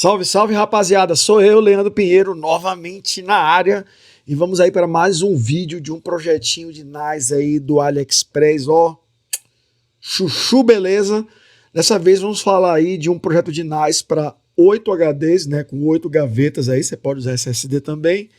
Salve, salve, rapaziada, sou eu, Leandro Pinheiro, novamente na área e vamos aí para mais um vídeo de um projetinho de NAS aí do AliExpress, ó, chuchu beleza. Dessa vez vamos falar aí de um projeto de NAS para 8 HDs, né, com 8 gavetas aí, você pode usar SSD também.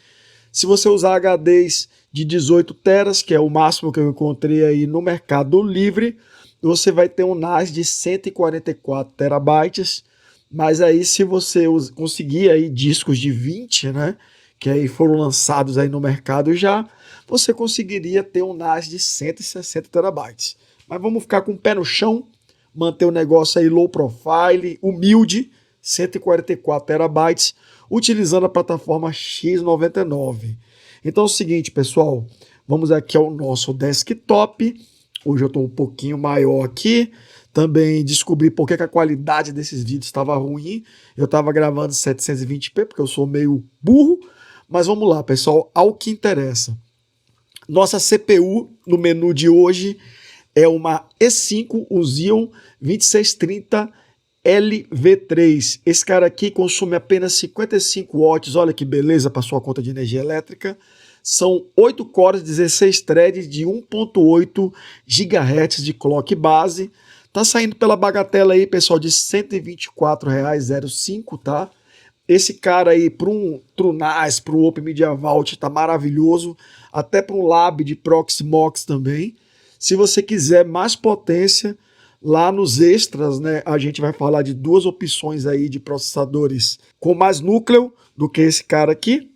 Se você usar HDs de 18 teras, que é o máximo que eu encontrei aí no Mercado Livre, você vai ter um NAS de 144 terabytes. Mas aí se você conseguir aí discos de 20, né, que aí foram lançados aí no mercado já, você conseguiria ter um NAS de 160 terabytes. Mas vamos ficar com o pé no chão, manter o negócio aí low profile, humilde, 144 terabytes, utilizando a plataforma X99. Então é o seguinte, pessoal, vamos aqui ao nosso desktop. Hoje eu estou um pouquinho maior aqui. Também descobri por que a qualidade desses vídeos estava ruim. Eu estava gravando 720p, porque eu sou meio burro. Mas vamos lá, pessoal, ao que interessa. Nossa CPU no menu de hoje é uma E5 Xeon 2630 LV3. Esse cara aqui consome apenas 55 watts. Olha que beleza para sua conta de energia elétrica. São 8 cores, 16 threads de 1.8 GHz de clock base. Tá saindo pela bagatela aí, pessoal, de R$ 124,05, tá? Esse cara aí, para um TrueNAS, para o Open Media Vault, tá maravilhoso. Até para um Lab de Proxmox também. Se você quiser mais potência, lá nos extras, né, a gente vai falar de duas opções aí de processadores com mais núcleo do que esse cara aqui.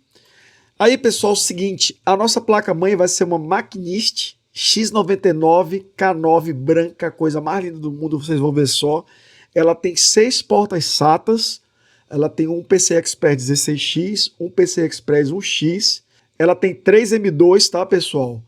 Aí, pessoal, é o seguinte, a nossa placa-mãe vai ser uma Machinist X99 K9 branca, coisa mais linda do mundo, vocês vão ver só. Ela tem 6 portas SATAs, ela tem um PCI Express 16X, um PCI Express 1X, ela tem 3 M2, tá, pessoal?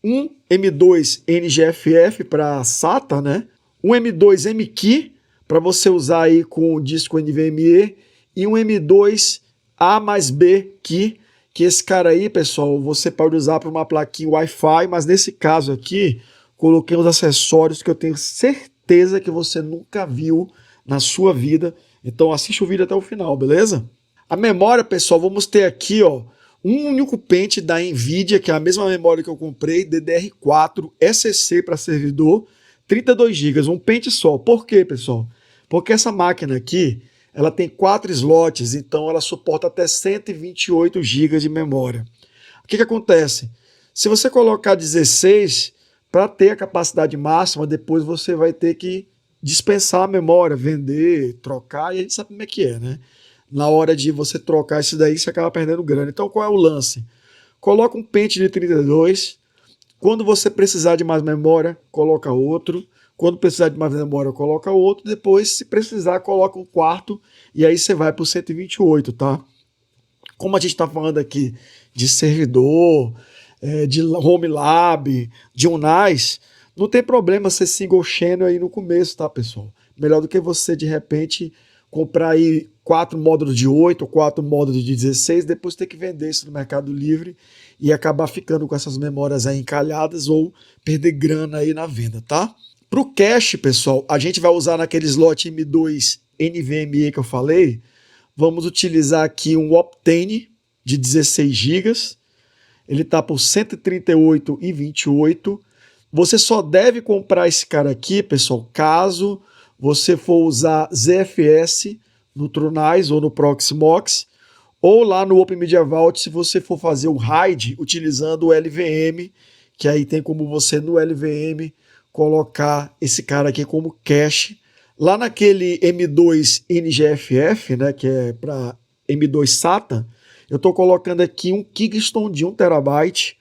Um M2 NGFF para SATA, né? Um M2 MKey para você usar aí com o disco NVMe e um M2 A mais B Key, que esse cara aí, pessoal, você pode usar para uma plaquinha Wi-Fi, mas nesse caso aqui, coloquei os acessórios que eu tenho certeza que você nunca viu na sua vida. Então assiste o vídeo até o final, beleza? A memória, pessoal, vamos ter aqui, ó, um único pente da NVIDIA, que é a mesma memória que eu comprei, DDR4 SSC para servidor, 32 GB, um pente só. Por quê, pessoal? Porque essa máquina aqui, ela tem 4 slots, então ela suporta até 128 GB de memória. O que acontece? Se você colocar 16, para ter a capacidade máxima, depois você vai ter que dispensar a memória, vender, trocar, e a gente sabe como é que é, né? Na hora de você trocar isso daí, você acaba perdendo grana. Então qual é o lance? Coloca um pente de 32, quando você precisar de mais memória, coloca outro. Quando precisar de mais memória, coloca outro. Depois, se precisar, coloca um quarto. E aí você vai para o 128, tá? Como a gente está falando aqui de servidor, de home lab, de um NAS, não tem problema ser single channel aí no começo, tá, pessoal? Melhor do que você, de repente, comprar aí 4 módulos de 8, 4 módulos de 16, depois ter que vender isso no Mercado Livre e acabar ficando com essas memórias aí encalhadas ou perder grana aí na venda, tá? Para o cache, pessoal, a gente vai usar naquele slot M2 NVMe que eu falei. Vamos utilizar aqui um Optane de 16 GB. Ele está por R$ 138,28. Você só deve comprar esse cara aqui, pessoal, caso você for usar ZFS no TrueNAS ou no Proxmox, ou lá no Open Media Vault, se você for fazer o RAID utilizando o LVM, que aí tem como você no LVM colocar esse cara aqui como cache. Lá naquele M2 NGFF, né, que é para M2 SATA, eu estou colocando aqui um Kingston de 1 TB,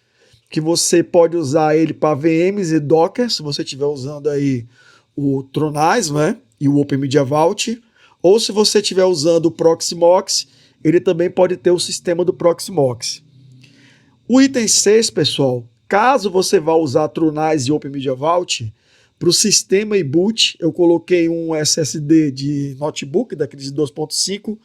que você pode usar ele para VMs e Docker, se você estiver usando aí o TrueNAS, né, e o Open Media Vault, ou se você estiver usando o Proxmox, ele também pode ter o sistema do Proxmox. O item 6, pessoal, caso você vá usar TrueNAS e Open Media Vault, para o sistema e boot, eu coloquei um SSD de notebook, daquele de 2.5,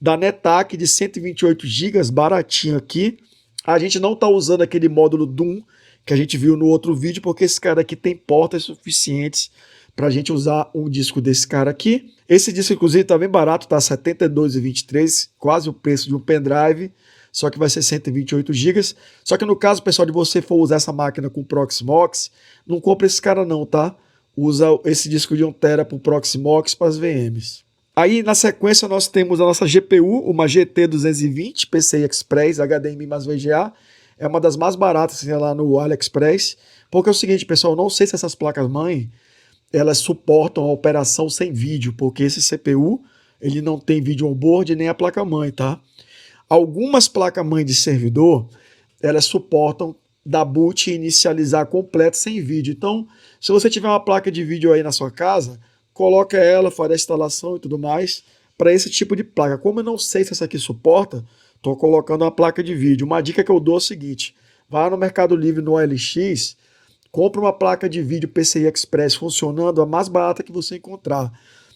da NetApp de 128 GB, baratinho aqui. A gente não está usando aquele módulo Doom, que a gente viu no outro vídeo, porque esse cara aqui tem portas suficientes para a gente usar um disco desse cara aqui. Esse disco, inclusive, tá bem barato, tá R$ 72,23, quase o preço de um pendrive, só que vai ser 128 GB. Só que no caso, pessoal, de você for usar essa máquina com Proxmox, não compra esse cara não, tá? Usa esse disco de 1 TB para o Proxmox para as VMs. Aí na sequência nós temos a nossa GPU, uma GT220 PCI Express HDMI mais VGA. É uma das mais baratas assim, lá no AliExpress. Porque é o seguinte, pessoal, eu não sei se essas placas-mãe elas suportam a operação sem vídeo, porque esse CPU ele não tem vídeo on-board nem a placa-mãe, tá? Algumas placas-mãe de servidor, elas suportam dar boot e inicializar completo sem vídeo. Então, se você tiver uma placa de vídeo aí na sua casa, coloca ela, faz a instalação e tudo mais para esse tipo de placa. Como eu não sei se essa aqui suporta, estou colocando uma placa de vídeo. Uma dica que eu dou é o seguinte, vá no Mercado Livre, no OLX, compra uma placa de vídeo PCI Express funcionando, a mais barata que você encontrar.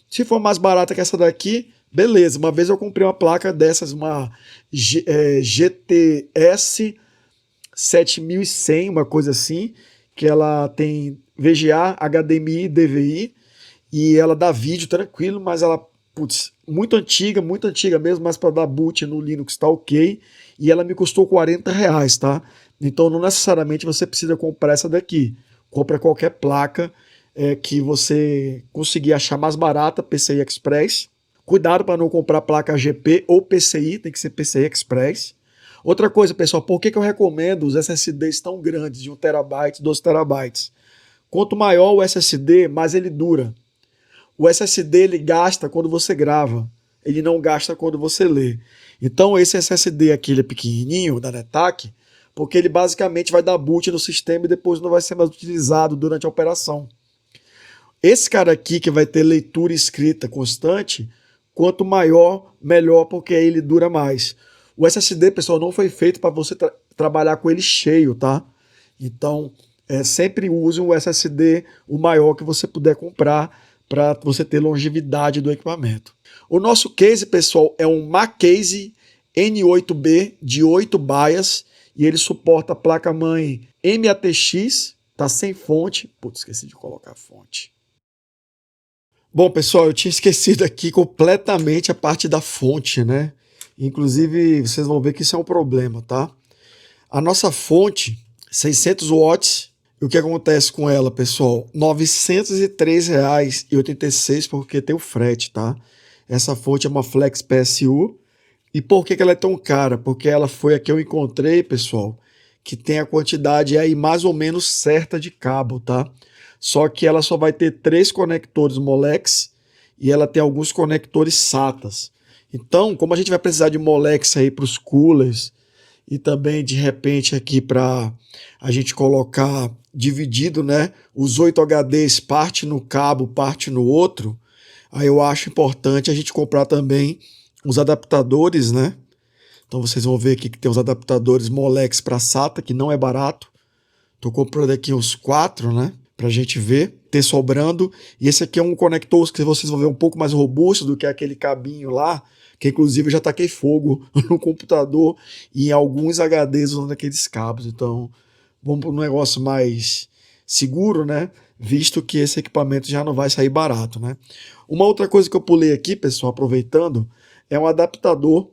Se for mais barata que essa daqui, beleza. Uma vez eu comprei uma placa dessas, uma GTS 7100, uma coisa assim, que ela tem VGA, HDMI, DVI, e ela dá vídeo tranquilo, mas ela, putz, muito antiga mesmo, mas para dar boot no Linux tá ok, e ela me custou R$ 40, tá? Então não necessariamente você precisa comprar essa daqui, compra qualquer placa que você conseguir achar mais barata, PCI Express. Cuidado para não comprar placa GP ou PCI, tem que ser PCI Express. Outra coisa, pessoal, por que eu recomendo os SSDs tão grandes, de 1 TB, 12 TB? Quanto maior o SSD, mais ele dura. O SSD ele gasta quando você grava, ele não gasta quando você lê. Então esse SSD aqui ele é pequenininho, da NetApp, porque ele basicamente vai dar boot no sistema e depois não vai ser mais utilizado durante a operação. Esse cara aqui que vai ter leitura e escrita constante, quanto maior, melhor, porque aí ele dura mais. O SSD, pessoal, não foi feito para você trabalhar com ele cheio, tá? Então, sempre use um SSD o maior que você puder comprar para você ter longevidade do equipamento. O nosso case, pessoal, é um Macase N8B de 8 baias e ele suporta a placa-mãe MATX, tá sem fonte. Putz, esqueci de colocar a fonte. Bom, pessoal, eu tinha esquecido aqui completamente a parte da fonte, né? Inclusive, vocês vão ver que isso é um problema, tá? A nossa fonte, 600 watts, e o que acontece com ela, pessoal? R$ 903,86 porque tem o frete, tá? Essa fonte é uma Flex PSU. E por que ela é tão cara? Porque ela foi a que eu encontrei, pessoal, que tem a quantidade aí mais ou menos certa de cabo, tá? Só que ela só vai ter 3 conectores Molex e ela tem alguns conectores SATAs. Então, como a gente vai precisar de Molex aí para os coolers e também de repente aqui para a gente colocar dividido, né, os 8 HDs, parte no cabo, parte no outro, aí eu acho importante a gente comprar também os adaptadores, né? Então vocês vão ver aqui que tem os adaptadores Molex para SATA, que não é barato. Tô comprando aqui uns 4, né? Pra gente ver, ter sobrando. E esse aqui é um conector que vocês vão ver um pouco mais robusto do que aquele cabinho lá, que inclusive eu já taquei fogo no computador e em alguns HDs usando aqueles cabos. Então, vamos para um negócio mais seguro, né? Visto que esse equipamento já não vai sair barato, né? Uma outra coisa que eu pulei aqui, pessoal, aproveitando, é um adaptador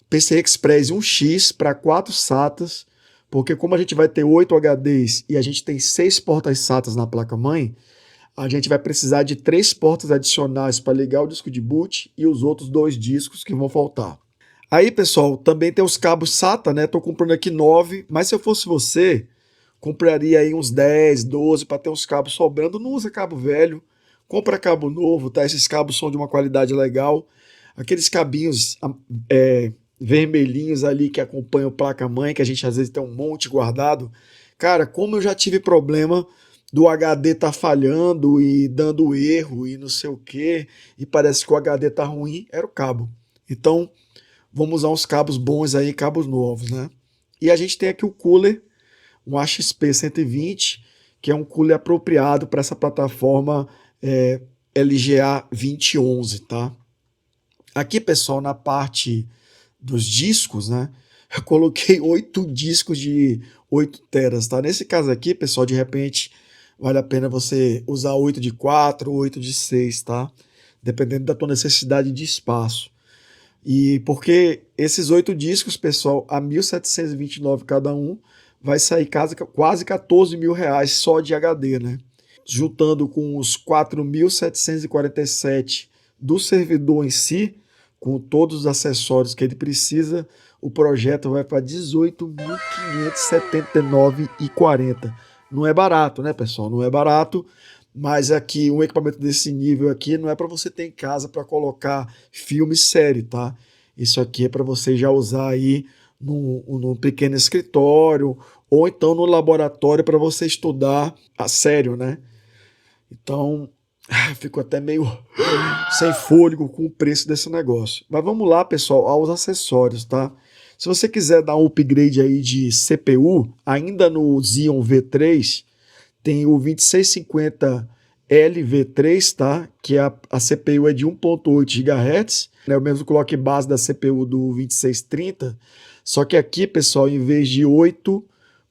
PCI Express 1X para 4 SATAs, porque como a gente vai ter 8 HDs e a gente tem 6 portas SATAs na placa-mãe, a gente vai precisar de 3 portas adicionais para ligar o disco de boot e os outros 2 discos que vão faltar. Aí, pessoal, também tem os cabos SATA, né? Tô comprando aqui 9, mas se eu fosse você, compraria aí uns 10, 12 para ter uns cabos sobrando. Não usa cabo velho, compra cabo novo, tá? Esses cabos são de uma qualidade legal. Aqueles cabinhos vermelhinhos ali que acompanham placa-mãe, que a gente às vezes tem um monte guardado. Cara, como eu já tive problema do HD tá falhando e dando erro e não sei o que, e parece que o HD tá ruim, era o cabo. Então, vamos usar uns cabos bons aí, cabos novos, né? E a gente tem aqui o cooler, um AXP 120, que é um cooler apropriado para essa plataforma LGA 2011, tá? Aqui, pessoal, na parte dos discos, né? Eu coloquei 8 discos de 8 teras, tá? Nesse caso aqui, pessoal, de repente vale a pena você usar 8 de 4 ou 8 de 6, tá? Dependendo da tua necessidade de espaço. E porque esses 8 discos, pessoal, a 1.729 cada um, vai sair quase 14 mil reais só de HD, né? Juntando com os 4.747 do servidor em si, com todos os acessórios que ele precisa, o projeto vai para 18.579,40. Não é barato, né, pessoal? Não é barato, mas aqui um equipamento desse nível aqui não é para você ter em casa para colocar filme e série, tá? Isso aqui é para você já usar aí num pequeno escritório ou então no laboratório para você estudar a sério, né? Então, fico até meio sem fôlego com o preço desse negócio. Mas vamos lá, pessoal, aos acessórios, tá? Se você quiser dar um upgrade aí de CPU, ainda no Xeon V3, tem o 2650L V3, tá? Que a CPU é de 1.8 GHz, né? O mesmo clock base da CPU do 2630. Só que aqui, pessoal, em vez de 8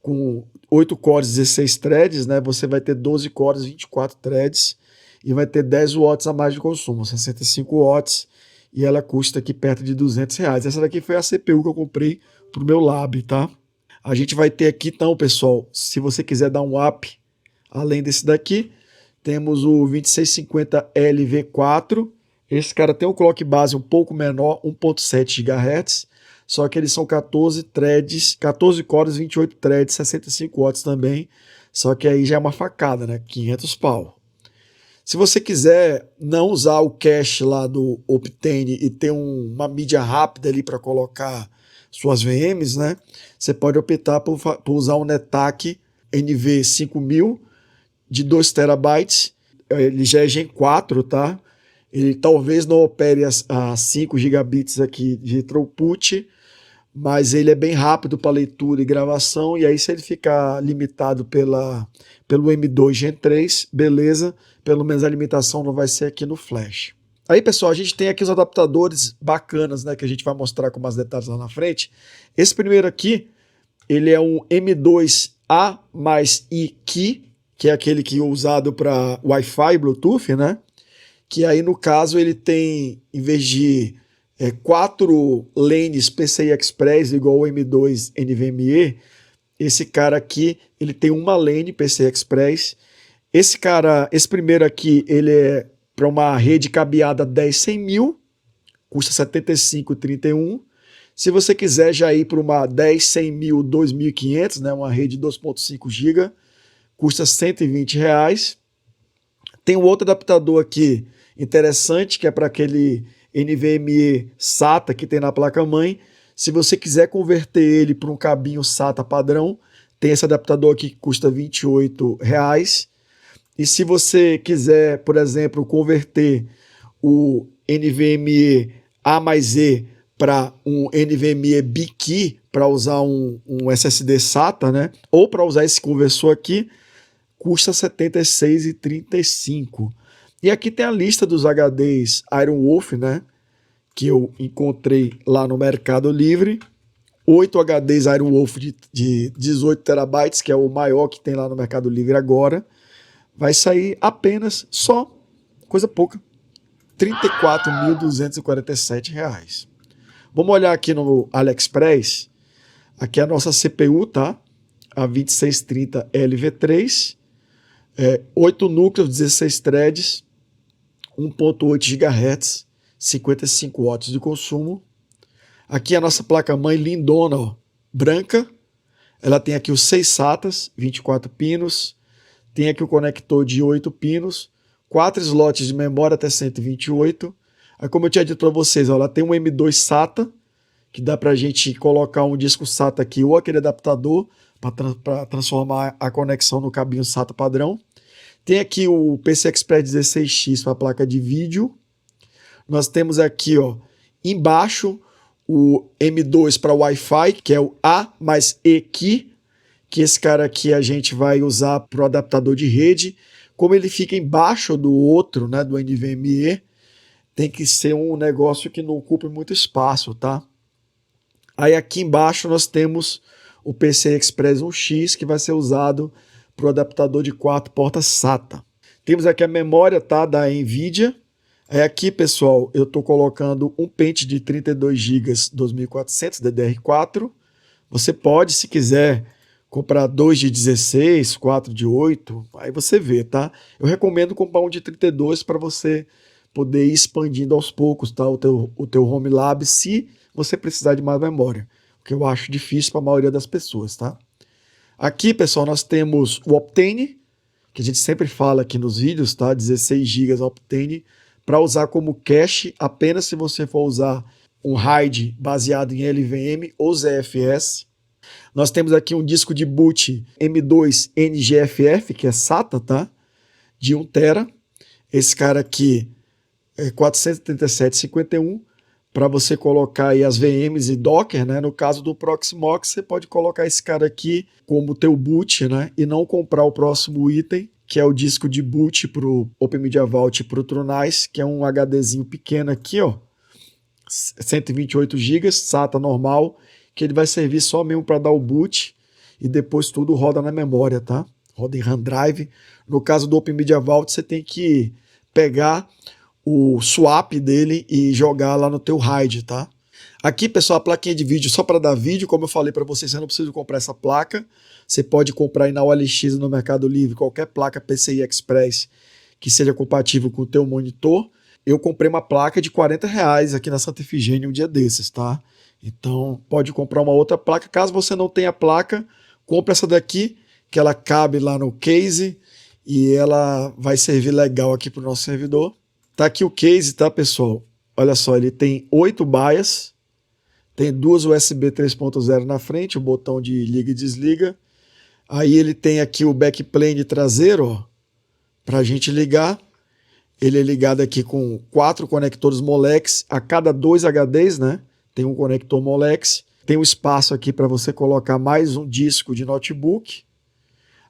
com 8 cores, 16 threads, né? Você vai ter 12 cores, 24 threads e vai ter 10 watts a mais de consumo, 65 watts, e ela custa aqui perto de R$ 200. Essa daqui foi a CPU que eu comprei pro meu lab, tá? A gente vai ter aqui então, pessoal, se você quiser dar um up, além desse daqui, temos o 2650L V4. Esse cara tem um clock base um pouco menor, 1.7 GHz, só que eles são 14 threads, 14 cores, 28 threads, 65 watts também, só que aí já é uma facada, né? 500 pau. Se você quiser não usar o cache lá do Optane e ter uma mídia rápida ali para colocar suas VMs, né? Você pode optar por usar um NetAC NV5000 de 2 terabytes. Ele já é Gen 4, tá? Ele talvez não opere a 5 gigabits aqui de throughput, mas ele é bem rápido para leitura e gravação, e aí se ele ficar limitado pelo M2 Gen 3, beleza, pelo menos a limitação não vai ser aqui no flash. Aí, pessoal, a gente tem aqui os adaptadores bacanas, né, que a gente vai mostrar com mais detalhes lá na frente. Esse primeiro aqui, ele é um M2A mais I Key, que é aquele que é usado para Wi-Fi, Bluetooth, né, que aí no caso ele tem, em vez de 4 lanes PCI Express igual o M2 NVMe, esse cara aqui ele tem uma lane PCI Express. Esse primeiro aqui, ele é para uma rede cabeada 10-100.000, custa R$ 75,31. Se você quiser já ir para uma 10-100.000 2.500, né, uma rede 2.5 GB, custa R$ 120. Tem um outro adaptador aqui interessante, que é para aquele NVMe SATA que tem na placa-mãe. Se você quiser converter ele para um cabinho SATA padrão, tem esse adaptador aqui que custa R$ 28. E se você quiser, por exemplo, converter o NVMe A mais E para um NVMe BKey, para usar um SSD SATA, né? Ou para usar esse conversor aqui, custa R$ 76,35. E aqui tem a lista dos HDs Iron Wolf, né? Que eu encontrei lá no Mercado Livre. 8 HDs Iron Wolf de 18 terabytes, que é o maior que tem lá no Mercado Livre agora. Vai sair apenas só, coisa pouca, R$ 34.247. Vamos olhar aqui no AliExpress. Aqui é a nossa CPU, tá? A 2630 LV3. 8 núcleos, 16 threads, 1.8 GHz, 55 watts de consumo. Aqui a nossa placa-mãe lindona, ó, branca. Ela tem aqui os 6 SATAs, 24 pinos. Tem aqui o conector de 8 pinos. 4 slots de memória até 128. Aí, como eu tinha dito para vocês, ó, ela tem um M2 SATA, que dá para a gente colocar um disco SATA aqui ou aquele adaptador para transformar a conexão no cabinho SATA padrão. Tem aqui o PCI Express 16X para a placa de vídeo. Nós temos aqui, ó, embaixo o M2 para Wi-Fi, que é o A mais E Key, que esse cara aqui a gente vai usar para o adaptador de rede. Como ele fica embaixo do outro, né, do NVMe, tem que ser um negócio que não ocupe muito espaço, tá? Aí aqui embaixo nós temos o PCI Express 1X, que vai ser usado para o adaptador de 4 portas SATA. Temos aqui a memória, tá, da NVIDIA. Aqui, pessoal, eu estou colocando um pente de 32 GB 2400 DDR4. Você pode, se quiser, comprar 2 de 16, 4 de 8, aí você vê, tá? Eu recomendo comprar um de 32 para você poder ir expandindo aos poucos, tá? O teu Home Lab, se você precisar de mais memória, o que eu acho difícil para a maioria das pessoas, tá? Aqui, pessoal, nós temos o Optane, que a gente sempre fala aqui nos vídeos, tá? 16 GB Optane, para usar como cache apenas se você for usar um RAID baseado em LVM ou ZFS. Nós temos aqui um disco de boot M2 NGFF, que é SATA, tá? De 1 TB. Esse cara aqui é 437,51 para você colocar aí as VMs e Docker, né? No caso do Proxmox, você pode colocar esse cara aqui como teu boot, né? E não comprar o próximo item, que é o disco de boot para o Open Media Vault e para o TrueNAS, que é um HDzinho pequeno aqui, ó, 128 GB, SATA normal, que ele vai servir só mesmo para dar o boot e depois tudo roda na memória, tá? Roda em RAM Drive. No caso do Open Media Vault, você tem que pegar o swap dele e jogar lá no teu RAID, tá? Aqui, pessoal, a plaquinha de vídeo só para dar vídeo, como eu falei para vocês, você não precisa comprar essa placa. Você pode comprar aí na OLX no Mercado Livre qualquer placa PCI Express que seja compatível com o teu monitor. Eu comprei uma placa de R$40 aqui na Santa Efigênia um dia desses, tá? Então pode comprar uma outra placa. Caso você não tenha placa, compre essa daqui, que ela cabe lá no case e ela vai servir legal aqui para o nosso servidor. Tá aqui o case, tá, pessoal? Olha só, ele tem 8 baias, tem 2 USB 3.0 na frente, o botão de liga e desliga. Aí ele tem aqui o backplane traseiro, ó, para a gente ligar. Ele é ligado aqui com 4 conectores Molex a cada 2 HDs, né? Tem um conector Molex. Tem um espaço aqui para você colocar mais um disco de notebook.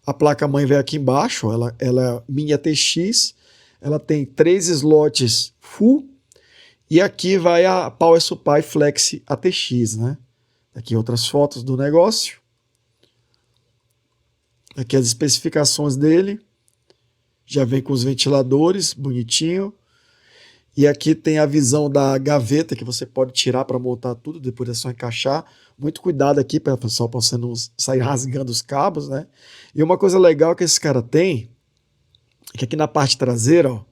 A placa-mãe vem aqui embaixo, ela é mini ATX. Ela tem 3 slots full. E aqui vai a Power Supply Flex ATX, né? Aqui outras fotos do negócio. Aqui as especificações dele. Já vem com os ventiladores, bonitinho. E aqui tem a visão da gaveta que você pode tirar para montar tudo, depois é só encaixar. Muito cuidado aqui, pessoal, para você não sair rasgando os cabos, né? E uma coisa legal que esse cara tem, é que aqui na parte traseira, ó,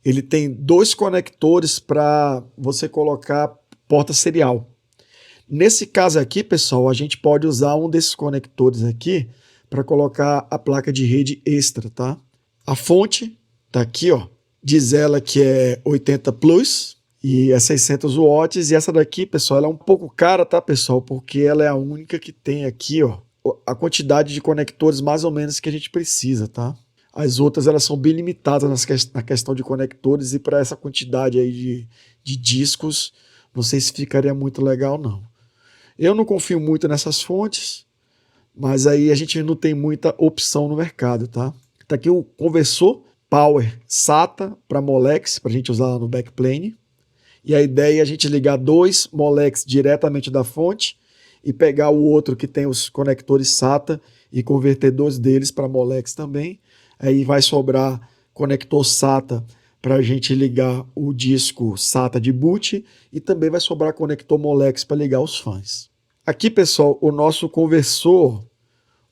ele tem 2 conectores para você colocar porta serial. Nesse caso aqui, pessoal, a gente pode usar um desses conectores aqui para colocar a placa de rede extra, tá? A fonte tá aqui, ó. Diz ela que é 80 Plus e é 600 watts. E essa daqui, pessoal, ela é um pouco cara, tá, pessoal? Porque ela é a única que tem aqui, ó, a quantidade de conectores mais ou menos que a gente precisa, tá? As outras, elas são bem limitadas na questão de conectores e para essa quantidade aí de discos, não sei se ficaria muito legal, não. Eu não confio muito nessas fontes, mas aí a gente não tem muita opção no mercado, tá? Tá aqui o conversor Power SATA para Molex, para a gente usar lá no backplane. E a ideia é a gente ligar 2 Molex diretamente da fonte e pegar o outro que tem os conectores SATA e converter 2 deles para Molex também. Aí vai sobrar conector SATA para a gente ligar o disco SATA de boot e também vai sobrar conector Molex para ligar os fãs. Aqui, pessoal, o nosso conversor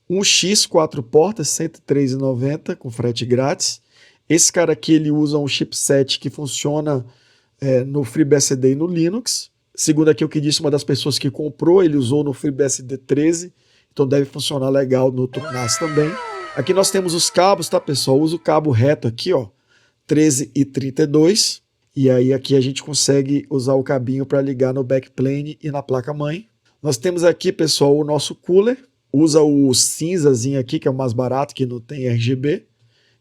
1X 4 portas, R$ 103,90 com frete grátis. Esse cara aqui ele usa um chipset que funciona no FreeBSD e no Linux. Segundo aqui o que disse uma das pessoas que comprou, ele usou no FreeBSD 13, então deve funcionar legal no TrueNAS também. Aqui nós temos os cabos, tá, pessoal? Usa o cabo reto aqui, ó, 13 e 32. E aí aqui a gente consegue usar o cabinho para ligar no backplane e na placa-mãe. Nós temos aqui, pessoal, o nosso cooler. Usa o cinzazinho aqui, que é o mais barato, que não tem RGB.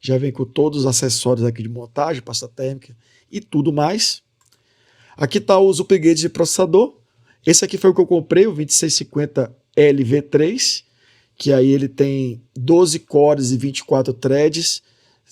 Já vem com todos os acessórios aqui de montagem, pasta térmica e tudo mais. Aqui está os upgrades de processador. Esse aqui foi o que eu comprei, o 2650LV3, que aí ele tem 12 cores e 24 threads,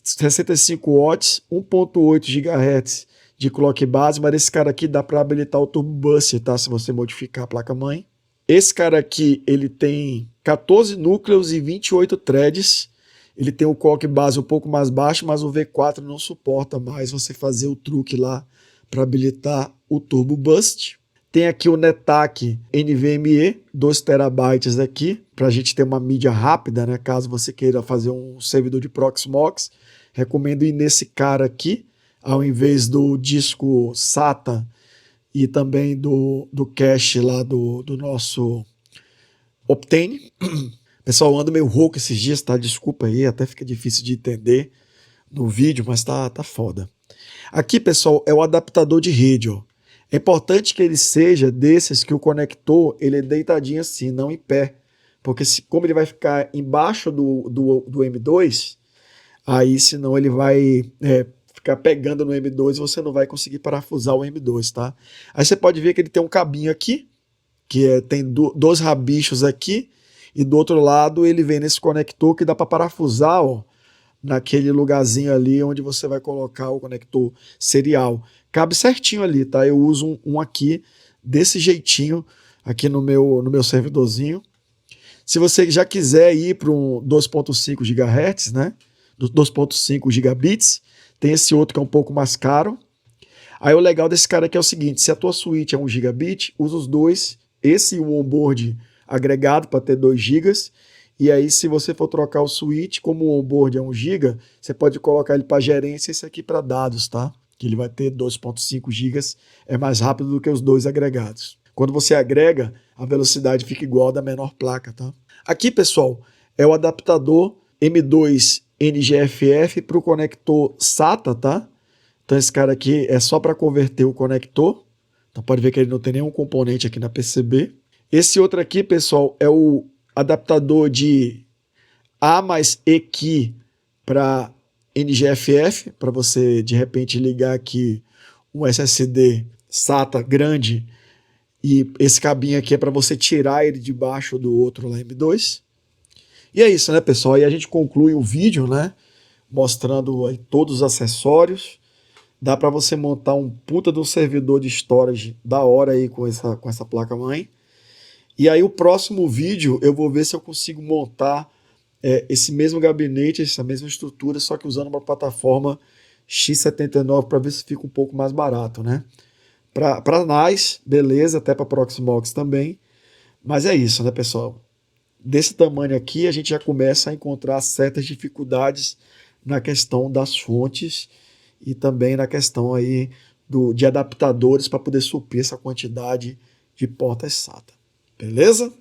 65 watts, 1.8 GHz de clock base, mas esse cara aqui dá para habilitar o Turbo Boost, tá? Se você modificar a placa-mãe. Esse cara aqui, ele tem 14 núcleos e 28 threads. Ele tem o clock base um pouco mais baixo, mas o V4 não suporta mais você fazer o truque lá para habilitar o Turbo Boost. Tem aqui o NetAC NVMe, 2 terabytes aqui, para a gente ter uma mídia rápida, né? Caso você queira fazer um servidor de Proxmox, recomendo ir nesse cara aqui, ao invés do disco SATA e também do cache lá do nosso Optane. Pessoal, eu ando meio rouco esses dias, tá? Desculpa aí, até fica difícil de entender no vídeo, mas tá foda. Aqui, pessoal, é o adaptador de rede, ó. É importante que ele seja desses que o conector ele é deitadinho assim, não em pé. Porque como ele vai ficar embaixo do M2, aí senão ele vai ficar pegando no M2 e você não vai conseguir parafusar o M2, tá? Aí você pode ver que ele tem um cabinho aqui, que tem dois rabichos aqui, e do outro lado ele vem nesse conector que dá para parafusar, ó, naquele lugarzinho ali onde você vai colocar o conector serial. Cabe certinho ali, tá? Eu uso um aqui desse jeitinho aqui no meu servidorzinho. Se você já quiser ir para um 2.5 GHz, né? 2.5 gigabits, tem esse outro que é um pouco mais caro. Aí o legal desse cara aqui é o seguinte, se a tua switch é 1 gigabit, usa os dois, esse e o onboard agregado para ter 2 GB. E aí, se você for trocar o switch, como o onboard é 1 GB, você pode colocar ele para gerência e esse aqui para dados, tá? Que ele vai ter 2.5 GB, é mais rápido do que os dois agregados. Quando você agrega, a velocidade fica igual à da menor placa, tá? Aqui, pessoal, é o adaptador M2 NGFF para o conector SATA, tá? Então esse cara aqui é só para converter o conector. Então pode ver que ele não tem nenhum componente aqui na PCB. Esse outro aqui, pessoal, é o adaptador de A mais EQI para NGFF, para você de repente ligar aqui um SSD SATA grande e esse cabinho aqui é para você tirar ele de baixo do outro lá M2. E é isso, né, pessoal? E a gente conclui o vídeo, né, mostrando aí todos os acessórios. Dá para você montar um puta de um servidor de storage da hora aí com essa placa-mãe. E aí o próximo vídeo eu vou ver se eu consigo montar esse mesmo gabinete, essa mesma estrutura, só que usando uma plataforma x79 para ver se fica um pouco mais barato, né? Para NAS, beleza, até para Proxmox também. Mas é isso, né, pessoal? Desse tamanho aqui a gente já começa a encontrar certas dificuldades na questão das fontes e também na questão aí de adaptadores para poder suprir essa quantidade de portas SATA. Beleza?